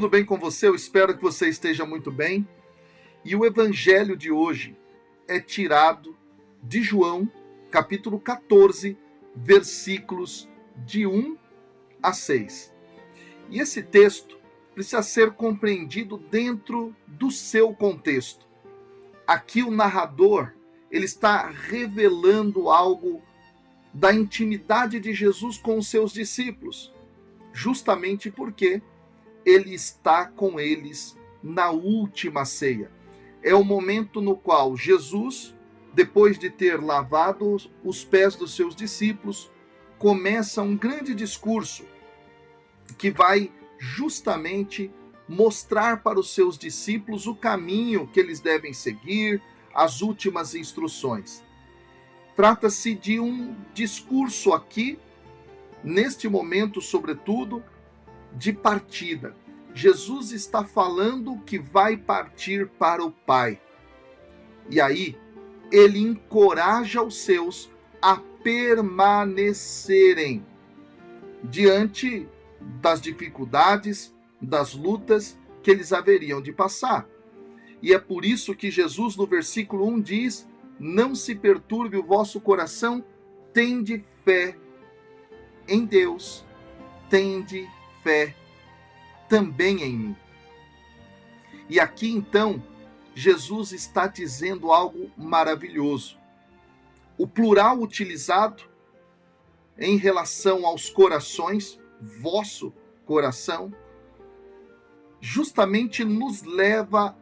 Tudo bem com você? Eu espero que você esteja muito bem. E o evangelho de hoje é tirado de João, capítulo 14, versículos de 1 a 6. E esse texto precisa ser compreendido dentro do seu contexto. Aqui o narrador, ele está revelando algo da intimidade de Jesus com os seus discípulos, justamente porque ele está com eles na última ceia. É o momento no qual Jesus, depois de ter lavado os pés dos seus discípulos, começa um grande discurso que vai justamente mostrar para os seus discípulos o caminho que eles devem seguir, as últimas instruções. Trata-se de um discurso aqui, neste momento, sobretudo, de partida. Jesus está falando que vai partir para o Pai. E aí, ele encoraja os seus a permanecerem diante das dificuldades, das lutas que eles haveriam de passar. E é por isso que Jesus, no versículo 1, diz: não se perturbe o vosso coração, tende fé em Deus, tende fé também em mim. E aqui então, Jesus está dizendo algo maravilhoso. O plural utilizado em relação aos corações, vosso coração, justamente nos leva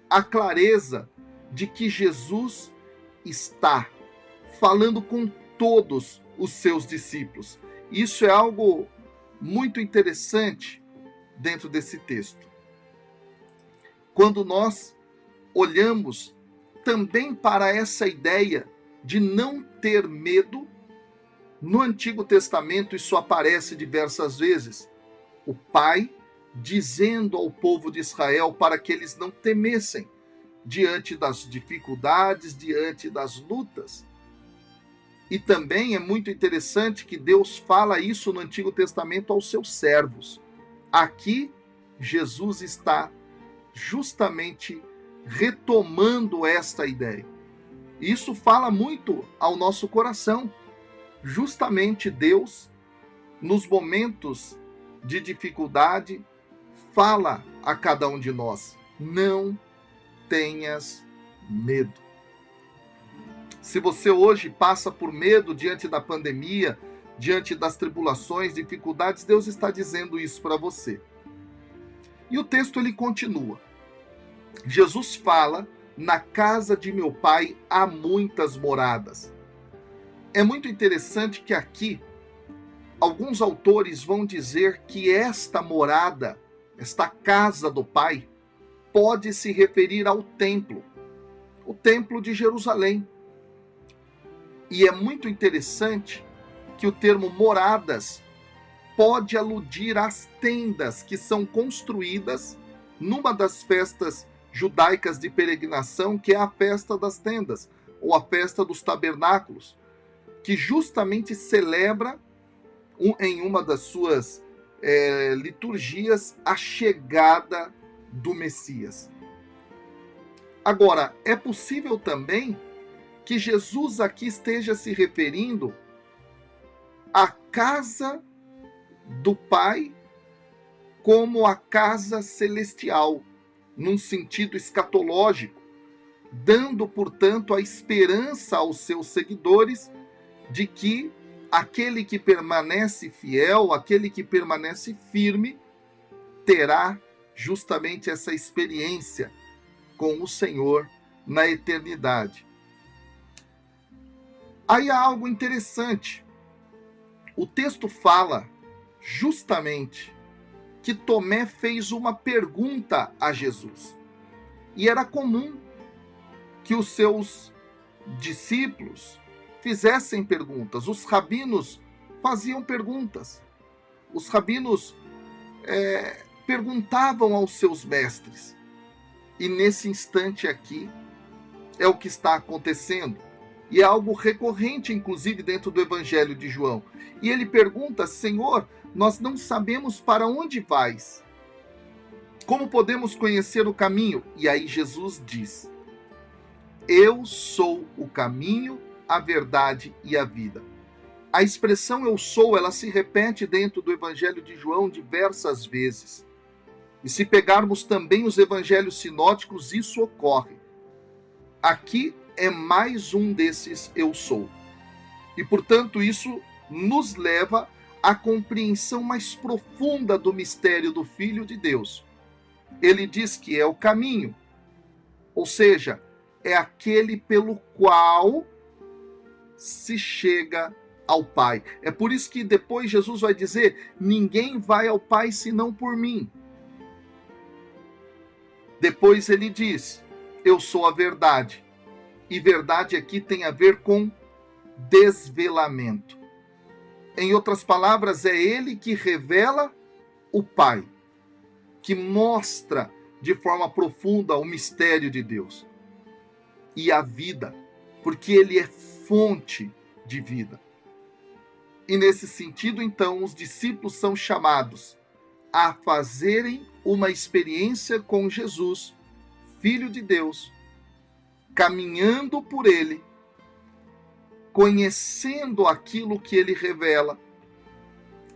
à clareza de que Jesus está falando com todos os seus discípulos. Isso é algo muito interessante dentro desse texto. Quando nós olhamos também para essa ideia de não ter medo, no Antigo Testamento isso aparece diversas vezes. O Pai dizendo ao povo de Israel para que eles não temessem diante das dificuldades, diante das lutas. E também é muito interessante que Deus fala isso no Antigo Testamento aos seus servos. Aqui, Jesus está justamente retomando esta ideia. Isso fala muito ao nosso coração. Justamente Deus, nos momentos de dificuldade, fala a cada um de nós: não tenhas medo. Se você hoje passa por medo diante da pandemia, diante das tribulações, dificuldades, Deus está dizendo isso para você. E o texto ele continua. Jesus fala: na casa de meu pai há muitas moradas. É muito interessante que aqui alguns autores vão dizer que esta morada, esta casa do pai, pode se referir ao templo, o templo de Jerusalém. E é muito interessante que o termo moradas pode aludir às tendas que são construídas numa das festas judaicas de peregrinação, que é a festa das tendas, ou a festa dos tabernáculos, que justamente celebra em uma das suas liturgias a chegada do Messias. Agora, é possível também que Jesus aqui esteja se referindo à casa do Pai como a casa celestial, num sentido escatológico, dando, portanto, a esperança aos seus seguidores de que aquele que permanece fiel, aquele que permanece firme, terá justamente essa experiência com o Senhor na eternidade. Aí há algo interessante. O texto fala justamente que Tomé fez uma pergunta a Jesus. E era comum que os seus discípulos fizessem perguntas. Os rabinos faziam perguntas. Os rabinos perguntavam aos seus mestres. E nesse instante aqui é o que está acontecendo. E é algo recorrente, inclusive, dentro do Evangelho de João. E ele pergunta: Senhor, nós não sabemos para onde vais. Como podemos conhecer o caminho? E aí Jesus diz: eu sou o caminho, a verdade e a vida. A expressão eu sou, ela se repete dentro do Evangelho de João diversas vezes. E se pegarmos também os evangelhos sinóticos, isso ocorre. Aqui é mais um desses eu sou. E, portanto, isso nos leva à compreensão mais profunda do mistério do Filho de Deus. Ele diz que é o caminho, ou seja, é aquele pelo qual se chega ao Pai. É por isso que depois Jesus vai dizer: ninguém vai ao Pai senão por mim. Depois ele diz: eu sou a verdade. E verdade aqui tem a ver com desvelamento. Em outras palavras, é ele que revela o Pai, que mostra de forma profunda o mistério de Deus e a vida, porque ele é fonte de vida. E nesse sentido, então, os discípulos são chamados a fazerem uma experiência com Jesus, Filho de Deus, caminhando por ele, conhecendo aquilo que ele revela,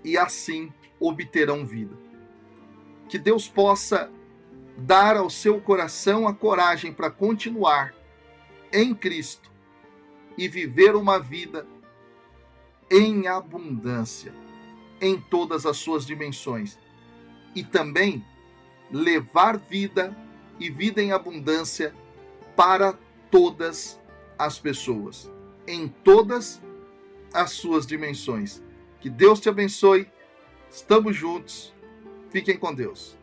e assim obterão vida. Que Deus possa dar ao seu coração a coragem para continuar em Cristo e viver uma vida em abundância, em todas as suas dimensões. E também levar vida e vida em abundância para todas as pessoas, em todas as suas dimensões. Que Deus te abençoe. Estamos juntos. Fiquem com Deus.